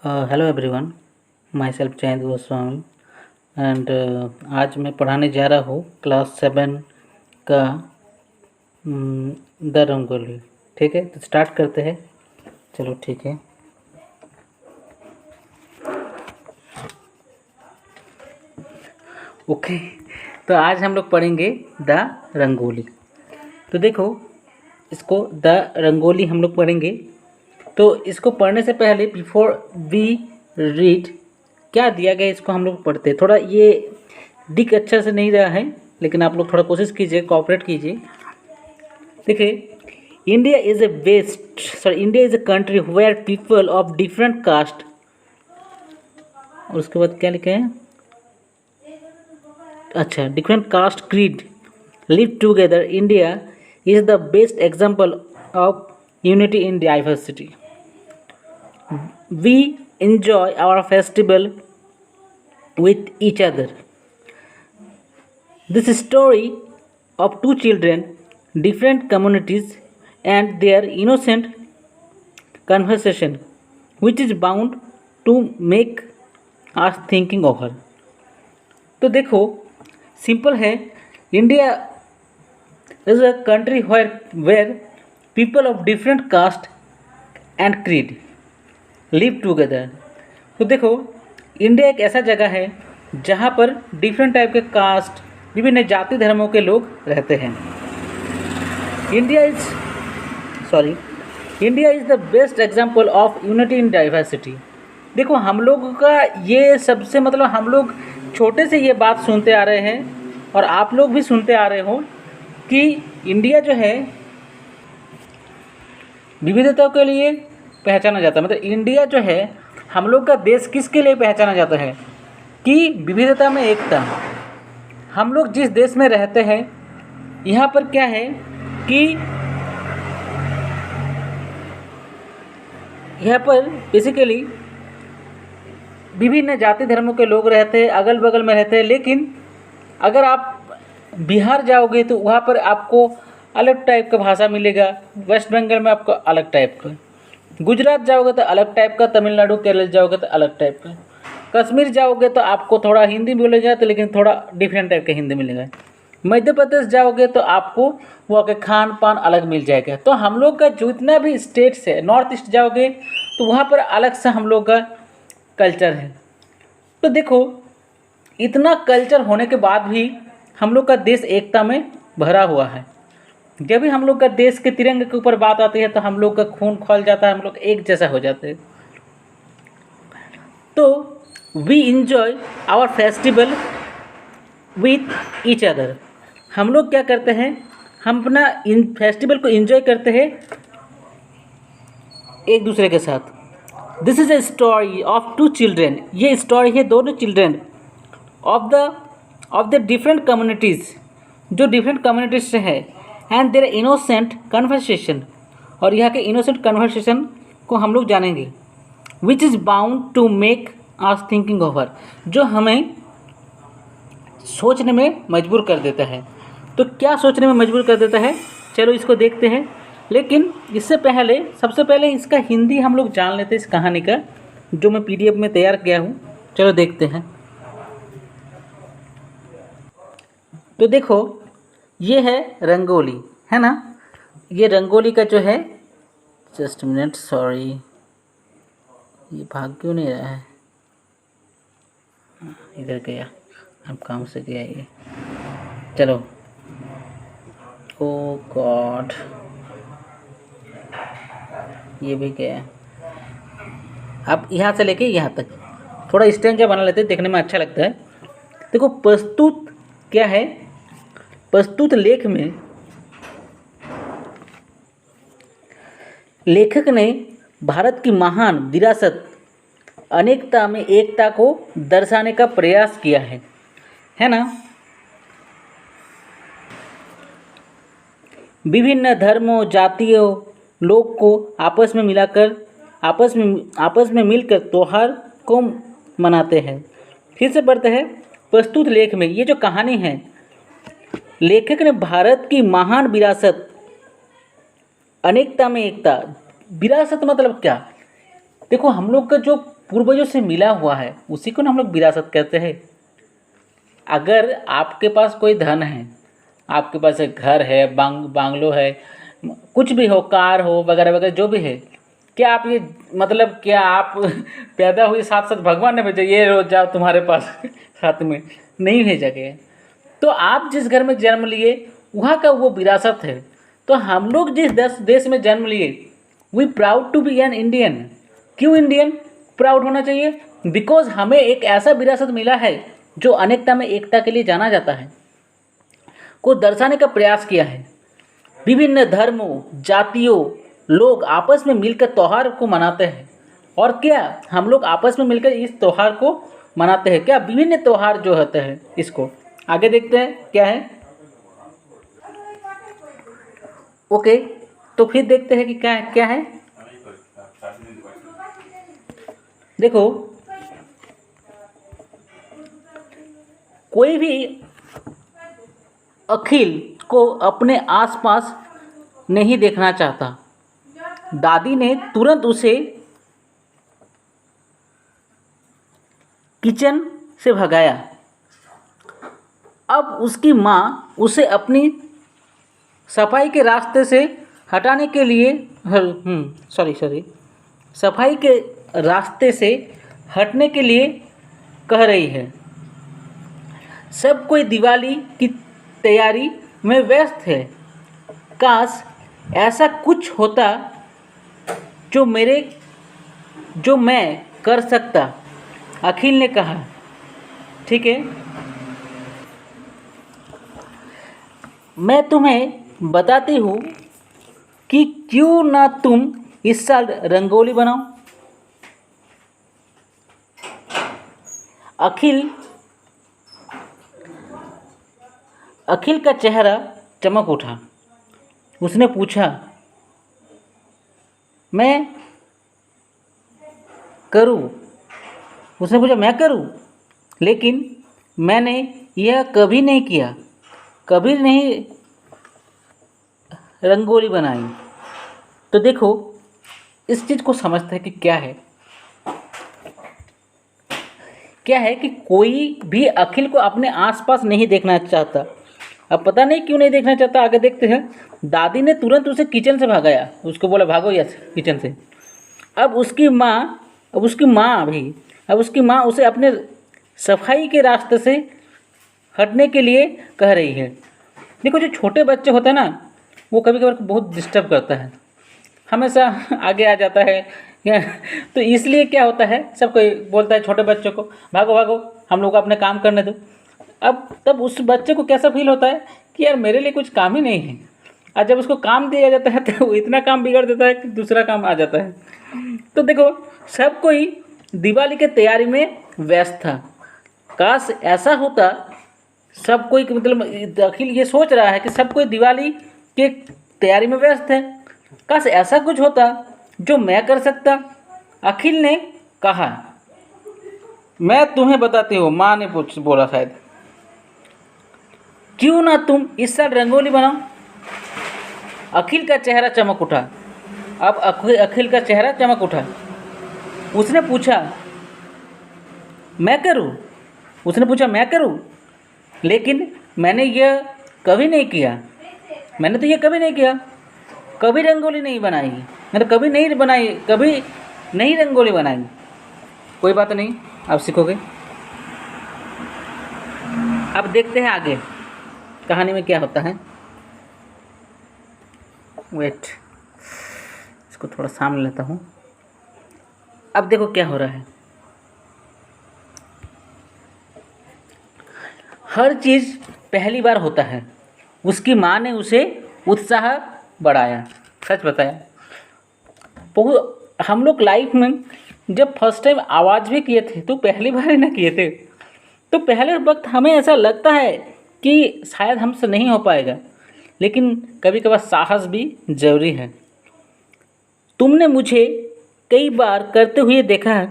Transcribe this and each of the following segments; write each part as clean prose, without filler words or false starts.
Hello everyone, my self Jayant Goswami and आज मैं पढ़ाने जा रहा हूँ क्लास 7 का द रंगोली। ठीक है, तो स्टार्ट करते हैं। चलो ठीक है। ओके, तो आज हम लोग पढ़ेंगे द रंगोली। तो देखो, इसको द रंगोली हम लोग पढ़ेंगे। तो इसको पढ़ने से पहले बिफोर वी रीड क्या दिया गया इसको हम लोग पढ़ते हैं। थोड़ा ये दिख अच्छा से नहीं रहा है, लेकिन आप लोग थोड़ा कोशिश कीजिए, कोऑपरेट कीजिए। देखिए, India is a country where people of different caste, और उसके बाद क्या लिखा है, अच्छा, different caste creed live together. India is the best example of unity in diversity. We enjoy our festival with each other. This story of two children, different communities, and their innocent conversation, which is bound to make us thinking over. तो देखो, simple है। India is a country where people of different caste and creed live together. तो देखो, India एक ऐसा जगह है जहाँ पर डिफरेंट टाइप के कास्ट, विभिन्न जाति धर्मों के लोग रहते हैं। India is the best example of unity in diversity. देखो, हम लोग का ये सबसे मतलब हम लोग छोटे से ये बात सुनते आ रहे हैं और आप लोग भी सुनते आ रहे हो कि इंडिया जो है विविधता के लिए पहचाना जाता है। मतलब इंडिया जो है हम लोग का देश किसके लिए पहचाना जाता है कि विविधता में एकता। हम लोग जिस देश में रहते हैं यहाँ पर क्या है कि यहाँ पर बेसिकली विभिन्न जाति धर्मों के लोग रहते हैं, अगल बगल में रहते हैं। लेकिन अगर आप बिहार जाओगे तो वहाँ पर आपको अलग टाइप का भाषा मिलेगा, वेस्ट बंगाल में आपको अलग टाइप का, गुजरात जाओगे तो अलग टाइप का, तमिलनाडु केरल जाओगे तो अलग टाइप का, कश्मीर जाओगे तो आपको थोड़ा हिंदी मिलेगा तो लेकिन थोड़ा डिफरेंट टाइप का हिंदी मिलेगा, मध्य प्रदेश जाओगे तो आपको वहाँ के खान पान अलग मिल जाएगा। तो हम लोग का जितना भी स्टेट्स है, नॉर्थ ईस्ट जाओगे तो वहाँ पर अलग सा हम लोग का कल्चर है। तो देखो, इतना कल्चर होने के बाद भी हम लोग का देश एकता में भरा हुआ है। जब भी हम लोग का देश के तिरंगे के ऊपर बात आती है तो हम लोग का खून खौल जाता है, हम लोग एक जैसा हो जाते हैं। तो we enjoy our festival with each other. हम लोग क्या करते हैं, हम अपना इन फेस्टिवल को इंजॉय करते हैं एक दूसरे के साथ। This is a story of two children. ये स्टोरी है दोनों children of the different communities, जो डिफरेंट कम्युनिटीज से है, एंड देयर इनोसेंट कन्वर्सेशन, और यहाँ के इनोसेंट कन्वर्सेशन को हम लोग जानेंगे। Which is bound to make us thinking over, जो हमें सोचने में मजबूर कर देता है। तो क्या सोचने में मजबूर कर देता है, चलो इसको देखते हैं। लेकिन इससे पहले सबसे पहले इसका हिंदी हम लोग जान लेते हैं, इस कहानी का, जो मैं PDF में तैयार किया हूँ। चलो देखते हैं। तो देखो, ये है रंगोली, है ना। ये रंगोली का जो है, जस्ट मिनट, सॉरी, ये भाग क्यों नहीं रहा है, इधर गया, अब काम से गया ये। चलो, ओ गॉड, ये भी गया। अब यहाँ से लेके यहाँ तक थोड़ा स्टैंजा बना लेते हैं, देखने में अच्छा लगता है। देखो, प्रस्तुत क्या है, प्रस्तुत लेख में लेखक ने भारत की महान विरासत, अनेकता में एकता को दर्शाने का प्रयास किया है ना। विभिन्न धर्मों, जातियों, लोग को आपस में मिलाकर, आपस में मिलकर त्योहार को मनाते हैं। फिर से बढ़ते हैं। प्रस्तुत लेख में ये जो कहानी है, लेखक ने भारत की महान विरासत, अनेकता में एकता, विरासत मतलब क्या, देखो हम लोग का जो पूर्वजों से मिला हुआ है उसी को ना हम लोग विरासत कहते हैं। अगर आपके पास कोई धन है, आपके पास एक घर है, बांग्लो है, कुछ भी हो, कार हो वगैरह वगैरह जो भी है, क्या आप ये मतलब क्या आप पैदा हुए साथ साथ भगवान ने भेजा ये रोज जाओ तुम्हारे पास साथ में? नहीं भेजा गया। तो आप जिस घर में जन्म लिए वहाँ का वो विरासत है। तो हम लोग जिस देश में जन्म लिए, we proud to be an Indian. क्यों इंडियन प्राउड होना चाहिए? बिकॉज हमें एक ऐसा विरासत मिला है जो अनेकता में एकता के लिए जाना जाता है, को दर्शाने का प्रयास किया है। विभिन्न धर्मों, जातियों, लोग आपस में मिलकर त्यौहार को मनाते हैं। और क्या हम लोग आपस में मिलकर इस त्यौहार को मनाते हैं क्या? विभिन्न त्यौहार जो होते हैं, इसको आगे देखते हैं क्या है। ओके, तो फिर देखते हैं कि क्या क्या है। देखो, कोई भी अखिल को अपने आसपास नहीं देखना चाहता। दादी ने तुरंत उसे किचन से भगाया। अब उसकी माँ उसे अपनी सफाई के रास्ते से हटाने के लिए सफाई के रास्ते से हटने के लिए कह रही है। सब कोई दिवाली की तैयारी में व्यस्त है। काश ऐसा कुछ होता जो मैं कर सकता, अखिल ने कहा। ठीक है, मैं तुम्हें बताती हूँ कि क्यों ना तुम इस साल रंगोली बनाओ। अखिल का चेहरा चमक उठा। उसने पूछा, मैं करूँ? उसने पूछा, मैं करूँ? लेकिन मैंने यह कभी नहीं किया, कभी नहीं रंगोली बनाई। तो देखो, इस चीज़ को समझते हैं कि क्या है कि कोई भी अखिल को अपने आसपास नहीं देखना चाहता। अब पता नहीं क्यों नहीं देखना चाहता, आगे देखते हैं। दादी ने तुरंत उसे किचन से भगाया। उसको बोला, भागो यहाँ से, किचन से। अब उसकी माँ उसे अपने सफाई के रास्ते से हटने के लिए कह रही है। देखो, जो छोटे बच्चे होते हैं ना, वो कभी कभी बहुत डिस्टर्ब करता है, हमेशा आगे आ जाता है। तो इसलिए क्या होता है, सब कोई बोलता है छोटे बच्चों को, भागो भागो, हम लोग को अपने काम करने दो। अब तब उस बच्चे को कैसा फील होता है कि यार मेरे लिए कुछ काम ही नहीं है। और जब उसको काम दिया जाता है तो वो इतना काम बिगड़ देता है कि दूसरा काम आ जाता है। तो देखो, सब कोई दिवाली के तैयारी में व्यस्त था। काश ऐसा होता, सब कोई मतलब अखिल ये सोच रहा है कि सब कोई दिवाली के तैयारी में व्यस्त है। काश ऐसा कुछ होता जो मैं कर सकता, अखिल ने कहा। मैं तुम्हें बताती हूँ, माँ ने बोला शायद, क्यों ना तुम इस साल रंगोली बनाओ। अखिल का चेहरा चमक उठा। अब अखिल का चेहरा चमक उठा। उसने पूछा, मैं करूँ? उसने पूछा, मैं करूँ? लेकिन मैंने यह कभी नहीं किया। मैंने तो ये कभी नहीं किया, कभी रंगोली नहीं बनाई, मैंने कभी नहीं बनाई, कभी नहीं रंगोली बनाई। कोई बात नहीं, आप सीखोगे। अब देखते हैं आगे कहानी में क्या होता है। वेट, इसको थोड़ा सामने लेता हूँ। अब देखो क्या हो रहा है। हर चीज़ पहली बार होता है। उसकी माँ ने उसे उत्साह बढ़ाया। सच बताया, हम लोग लाइफ में जब फर्स्ट टाइम आवाज़ भी किए थे तो पहली बार ही ना किए थे, तो पहले वक्त हमें ऐसा लगता है कि शायद हमसे नहीं हो पाएगा, लेकिन कभी कभार साहस भी ज़रूरी है। तुमने मुझे कई बार करते हुए देखा है,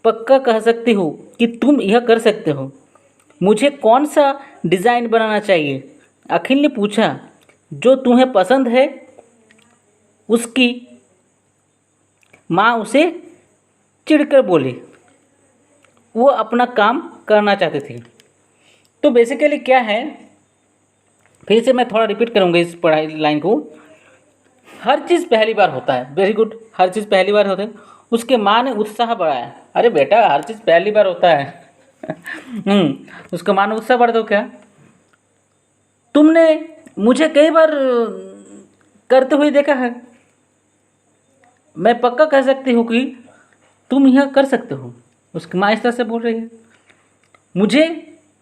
पक्का कह सकती हो कि तुम यह कर सकते हो। मुझे कौन सा डिज़ाइन बनाना चाहिए? अखिल ने पूछा। जो तुम्हें पसंद है। उसकी माँ उसे चिढ़कर बोली। वो अपना काम करना चाहती थी। तो बेसिकली क्या है, फिर से मैं थोड़ा रिपीट करूँगा इस पढ़ाई लाइन को। हर चीज़ पहली बार होता है, वेरी गुड, हर चीज़ पहली बार होता है। उसके माँ ने उत्साह बढ़ाया। अरे बेटा, हर चीज़ पहली बार होता है। उसके माँ ने उत्साह बढ़ा, तो क्या तुमने मुझे कई बार करते हुए देखा है। मैं पक्का कह सकती हूँ कि तुम यह कर सकते हो। उसकी माँ इस तरह से बोल रही है। मुझे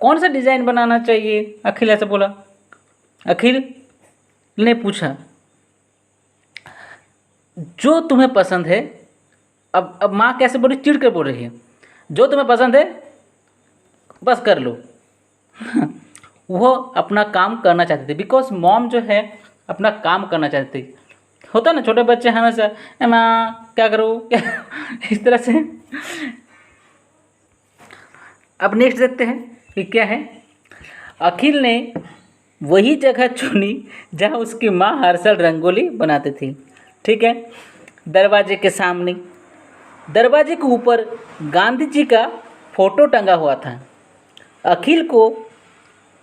कौन सा डिज़ाइन बनाना चाहिए, अखिल ऐसे बोला। अखिल ने पूछा, जो तुम्हें पसंद है। अब माँ कैसे बोल रही, चिढ़ कर बोल रही है, जो तुम्हें पसंद है बस कर लो। वो अपना काम करना चाहते थे, बिकॉज मॉम जो है अपना काम करना चाहती थी। होता ना, छोटे बच्चे हमेशा माँ क्या करूँ क्या इस तरह से। अब नेक्स्ट देखते हैं कि क्या है। अखिल ने वही जगह चुनी जहाँ उसकी माँ हर साल रंगोली बनाती थी। ठीक है, दरवाजे के सामने। दरवाजे के ऊपर गांधी जी का फोटो टंगा हुआ था। अखिल को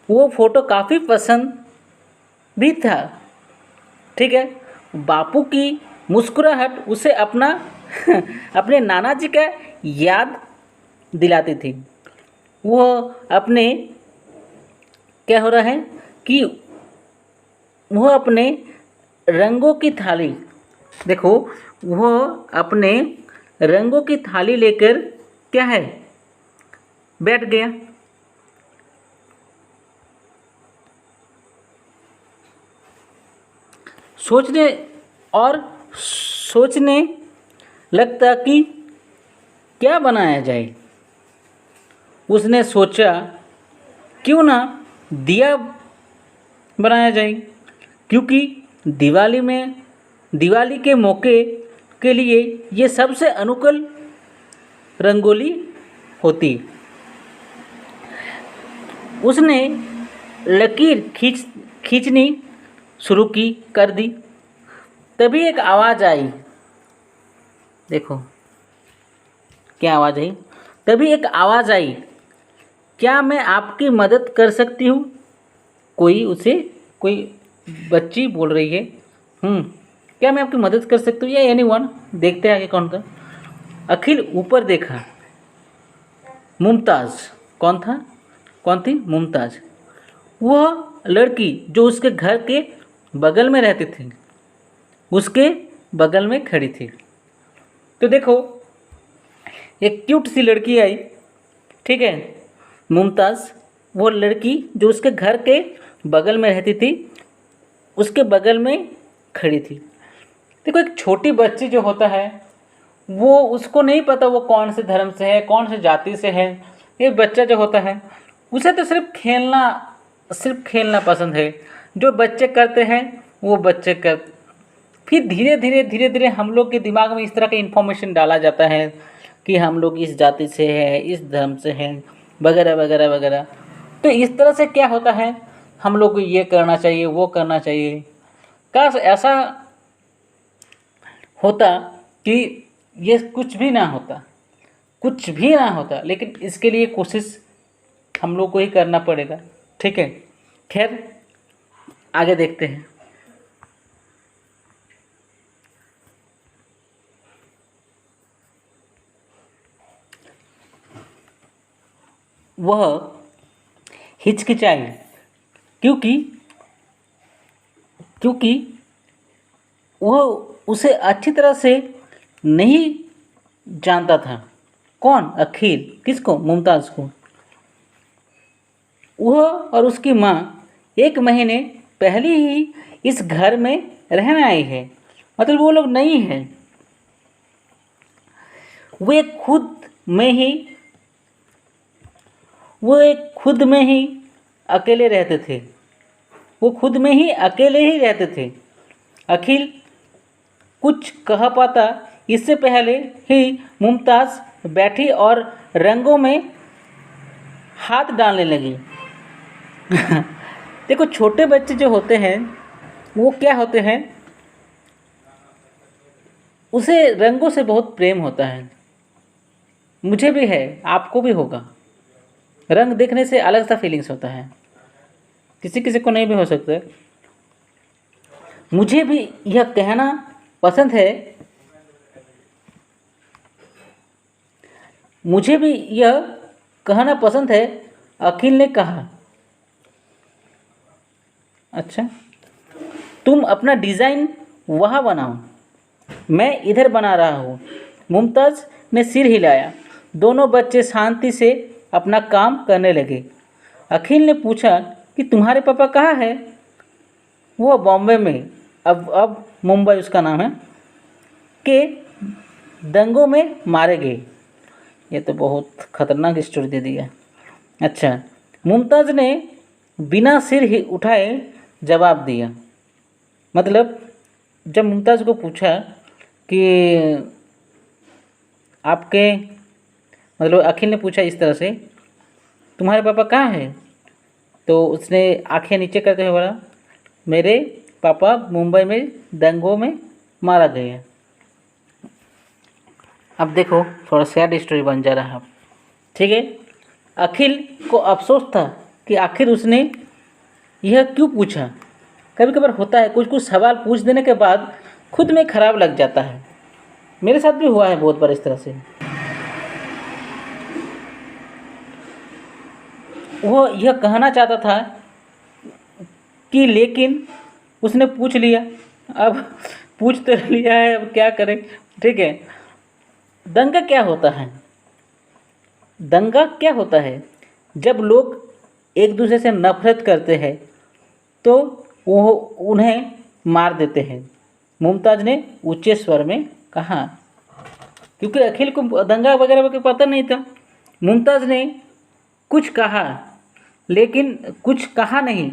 वो फोटो काफ़ी पसंद भी था। ठीक है, बापू की मुस्कुराहट उसे अपना अपने नाना जी का याद दिलाती थी। वो अपने क्या हो रहा है कि वो अपने रंगों की थाली, देखो, वो अपने रंगों की थाली लेकर क्या है बैठ गया। सोचने लगता कि क्या बनाया जाए। उसने सोचा क्यों ना दिया बनाया जाए, क्योंकि दिवाली के मौके के लिए ये सबसे अनुकूल रंगोली होती। उसने लकीर खींचनी शुरू कर दी। तभी एक आवाज़ आई। देखो क्या आवाज़ आई। तभी एक आवाज़ आई, क्या मैं आपकी मदद कर सकती हूँ। कोई बच्ची बोल रही है। क्या मैं आपकी मदद कर सकती हूँ, या एनीवन। देखते हैं आगे कौन था। अखिल ऊपर देखा। मुमताज़। कौन थी? मुमताज़। वह लड़की जो उसके घर के बगल में रहती थी, उसके बगल में खड़ी थी। तो देखो, एक क्यूट सी लड़की आई। ठीक है, मुमताज़, वो लड़की जो उसके घर के बगल में रहती थी, उसके बगल में खड़ी थी। देखो, एक छोटी बच्ची जो होता है, वो उसको नहीं पता वो कौन से धर्म से है, कौन से जाति से है। ये बच्चा जो होता है, उसे तो सिर्फ खेलना पसंद है। जो बच्चे करते हैं वो बच्चे कर। फिर धीरे धीरे हम लोग के दिमाग में इस तरह का इन्फॉर्मेशन डाला जाता है कि हम लोग इस जाति से हैं, इस धर्म से हैं, वगैरह वगैरह वगैरह। तो इस तरह से क्या होता है, हम लोग को ये करना चाहिए, वो करना चाहिए। काश ऐसा होता कि ये कुछ भी ना होता, लेकिन इसके लिए कोशिश हम लोग को ही करना पड़ेगा। ठीक है, खैर आगे देखते हैं। वह हिचकिचाई क्योंकि वह उसे अच्छी तरह से नहीं जानता था। कौन? अखिल। किसको? मुमताज़ को। वह और उसकी माँ 1 महीने पहले ही इस घर में रहने आई है। मतलब वो लोग नहीं हैं। वे खुद में ही अकेले रहते थे। अखिल कुछ कह पाता इससे पहले ही मुमताज़ बैठी और रंगों में हाथ डालने लगी। देखो, छोटे बच्चे जो होते हैं वो क्या होते हैं, उसे रंगों से बहुत प्रेम होता है। मुझे भी है, आपको भी होगा। रंग देखने से अलग सा फीलिंग्स होता है, किसी किसी को नहीं भी हो सकता है। मुझे भी यह कहना पसंद है, मुझे भी यह कहना पसंद है, अखिल ने कहा। अच्छा, तुम अपना डिज़ाइन वहाँ बनाओ, मैं इधर बना रहा हूँ। मुमताज़ ने सिर हिलाया। दोनों बच्चे शांति से अपना काम करने लगे। अखिल ने पूछा कि तुम्हारे पापा कहाँ हैं? वो बॉम्बे में, अब मुंबई उसका नाम है, के दंगों में मारे गए। ये तो बहुत ख़तरनाक स्टोरी दे दिया। अच्छा, मुमताज़ ने बिना सिर ही उठाए जवाब दिया। मतलब जब मुमताज़ को पूछा कि आपके, मतलब अखिल ने पूछा इस तरह से, तुम्हारे पापा कहाँ हैं? तो उसने आंखें नीचे करते हुए बोला, मेरे पापा मुंबई में दंगों में मारा गए हैं। अब देखो थोड़ा सैड स्टोरी बन जा रहा है। ठीक है, अखिल को अफसोस था कि आखिर उसने यह क्यों पूछा। कभी कभार होता है, कुछ कुछ सवाल पूछ देने के बाद खुद में खराब लग जाता है। मेरे साथ भी हुआ है बहुत बार इस तरह से। वो यह कहना चाहता था कि, लेकिन उसने पूछ लिया। अब पूछ तो लिया है, अब क्या करें। ठीक है, दंगा क्या होता है? दंगा क्या होता है? जब लोग एक दूसरे से नफरत करते हैं तो वो उन्हें मार देते हैं, मुमताज़ ने ऊंचे स्वर में कहा। क्योंकि अखिल को दंगा वगैरह का पता नहीं था। मुमताज़ ने कुछ कहा, लेकिन कुछ कहा नहीं,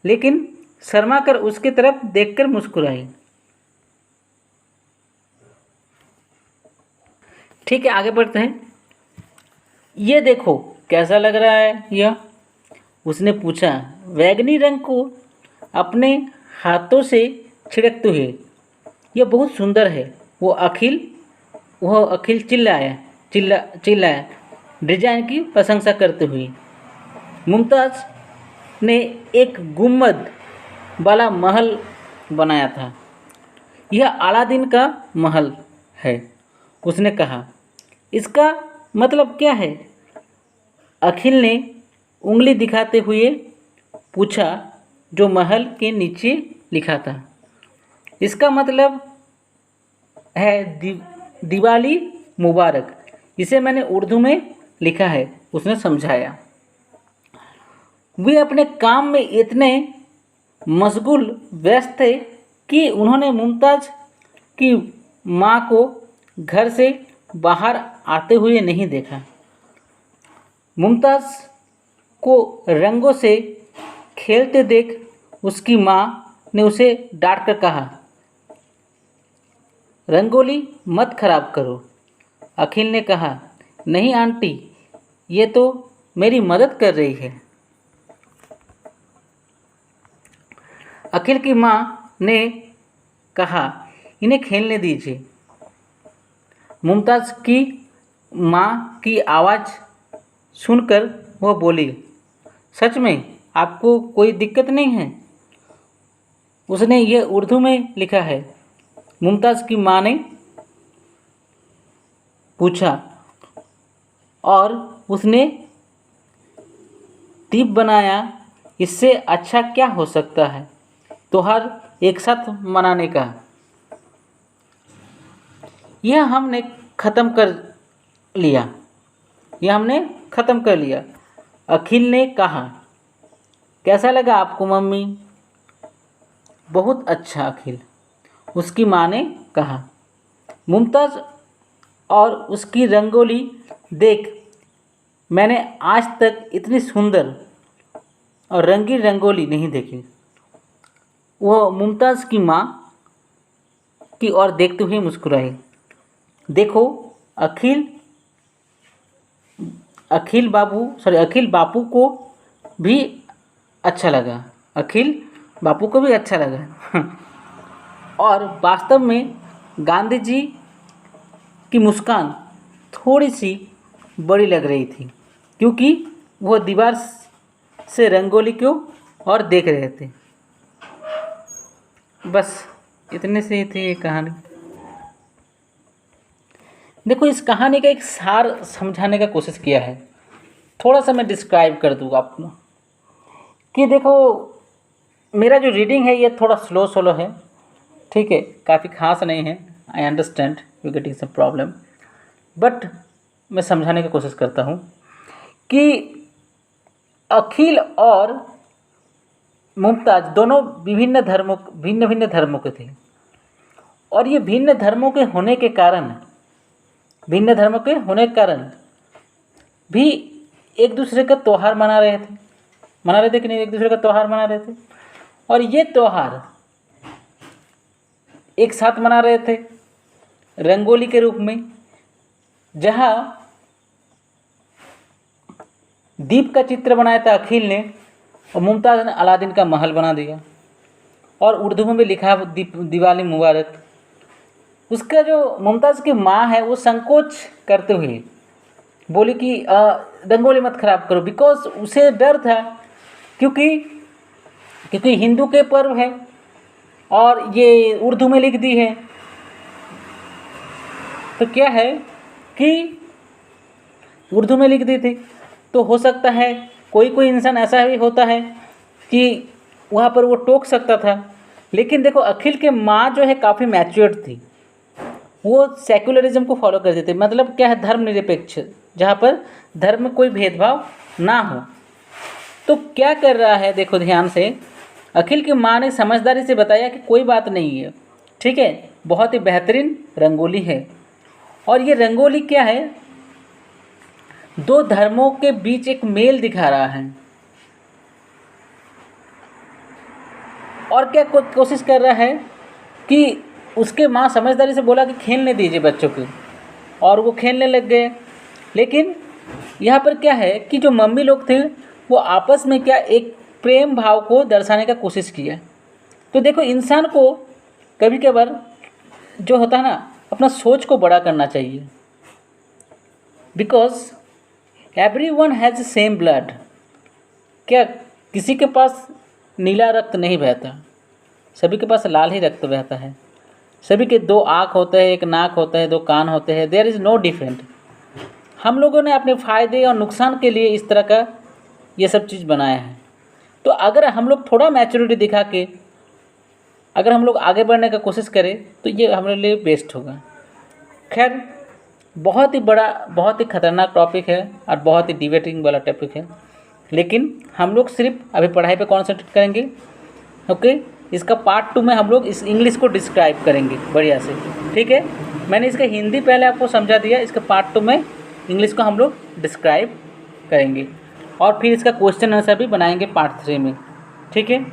लेकिन शर्मा कर उसकी तरफ देखकर मुस्कुराई। ठीक है, आगे बढ़ते हैं। ये देखो कैसा लग रहा है यह, उसने पूछा वैगनी रंग को अपने हाथों से छिड़कते हुए। यह बहुत सुंदर है। वह अखिल चिल्लाया डिजाइन की प्रशंसा करते हुए। मुमताज़ ने एक गुम्बद वाला महल बनाया था। यह अलादीन का महल है, उसने कहा। इसका मतलब क्या है? अखिल ने उंगली दिखाते हुए पूछा, जो महल के नीचे लिखा था। इसका मतलब है दिवाली मुबारक। इसे मैंने उर्दू में लिखा है, उसने समझाया। वे अपने काम में इतने मशगूल व्यस्त थे कि उन्होंने मुमताज़ की माँ को घर से बाहर आते हुए नहीं देखा। मुमताज़ को रंगों से खेलते देख उसकी माँ ने उसे डांट कर कहा, रंगोली मत खराब करो। अखिल ने कहा, नहीं आंटी, ये तो मेरी मदद कर रही है। अखिल की माँ ने कहा, इन्हें खेलने दीजिए। मुमताज़ की माँ की आवाज़ सुनकर वह बोली, सच में आपको कोई दिक्कत नहीं है? उसने ये उर्दू में लिखा है, मुमताज़ की माँ ने पूछा। और उसने दीप बनाया। इससे अच्छा क्या हो सकता है त्योहार एक साथ मनाने का। यह हमने ख़त्म कर लिया। अखिल ने कहा, कैसा लगा आपको मम्मी? बहुत अच्छा अखिल, उसकी माँ ने कहा। मुमताज़ और उसकी रंगोली देख, मैंने आज तक इतनी सुंदर और रंगीन रंगोली नहीं देखी। वह मुमताज़ की माँ की ओर देखते हुए मुस्कुराई। देखो अखिल बापू को भी अच्छा लगा। अखिल बापू को भी अच्छा लगा। और वास्तव में गांधी जी की मुस्कान थोड़ी सी बड़ी लग रही थी, क्योंकि वो दीवार से रंगोली को और देख रहे थे। बस इतने से ही थी ये कहानी। देखो, इस कहानी का एक सार समझाने का कोशिश किया है। थोड़ा सा मैं डिस्क्राइब कर दूँ आपको कि देखो, मेरा जो रीडिंग है ये थोड़ा स्लो है, ठीक है, काफ़ी खास नहीं है। I understand you getting some problem, but मैं समझाने की कोशिश करता हूँ कि अखिल और मुमताज़ दोनों भिन्न भिन्न धर्मों के थे, और ये भिन्न धर्मों के होने के कारण भी एक दूसरे का त्यौहार मना रहे थे कि नहीं, एक दूसरे का त्यौहार मना रहे थे, और ये त्यौहार एक साथ मना रहे थे रंगोली के रूप में, जहाँ दीप का चित्र बनाया था अखिल ने, और मुमताज़ ने अलादीन का महल बना दिया, और उर्दू में भी लिखा दिवाली मुबारक। उसका जो मुमताज़ की माँ है वो संकोच करते हुए बोली कि रंगोली मत खराब करो, बिकॉज उसे डर था, क्योंकि हिंदू के पर्व है और ये उर्दू में लिख दी है। तो क्या है कि उर्दू में लिख दी थी, तो हो सकता है कोई इंसान ऐसा भी होता है कि वहाँ पर वो टोक सकता था। लेकिन देखो, अखिल के माँ जो है काफ़ी मैच्योर्ड थी, वो सेक्युलरिज्म को फॉलो करते थे। मतलब क्या है, धर्मनिरपेक्ष, जहाँ पर धर्म में कोई भेदभाव ना हो। तो क्या कर रहा है, देखो ध्यान से, अखिल की माँ ने समझदारी से बताया कि कोई बात नहीं है, ठीक है, बहुत ही बेहतरीन रंगोली है। और ये रंगोली क्या है, दो धर्मों के बीच एक मेल दिखा रहा है। और क्या कोशिश कर रहा है कि उसके माँ समझदारी से बोला कि खेलने दीजिए बच्चों को, और वो खेलने लग गए। लेकिन यहाँ पर क्या है कि जो मम्मी लोग थे वो आपस में क्या एक प्रेम भाव को दर्शाने का कोशिश किया। तो देखो, इंसान को कभी कभार जो होता है ना, अपना सोच को बड़ा करना चाहिए, because everyone has same blood. क्या किसी के पास नीला रक्त नहीं बहता, सभी के पास लाल ही रक्त बहता है। सभी के दो आँख होते हैं, एक नाक होता है, दो कान होते हैं, देयर इज़ नो डिफरेंट। हम लोगों ने अपने फ़ायदे और नुकसान के लिए इस तरह का ये सब चीज़ बनाया है। तो अगर हम लोग थोड़ा मैच्योरिटी दिखा के अगर हम लोग आगे बढ़ने का कोशिश करें तो ये हमारे लिए बेस्ट होगा। खैर, बहुत ही बड़ा, बहुत ही ख़तरनाक टॉपिक है और बहुत ही डिबेटिंग वाला टॉपिक है, लेकिन हम लोग सिर्फ अभी पढ़ाई पे कॉन्सेंट्रेट करेंगे। ओके, इसका पार्ट 2 में हम लोग इस इंग्लिश को डिस्क्राइब करेंगे बढ़िया से, ठीक है। मैंने इसका हिंदी पहले आपको समझा दिया, इसका पार्ट 2 में इंग्लिश को हम लोग डिस्क्राइब करेंगे, और फिर इसका क्वेश्चन आंसर भी बनाएंगे पार्ट 3 में, ठीक है।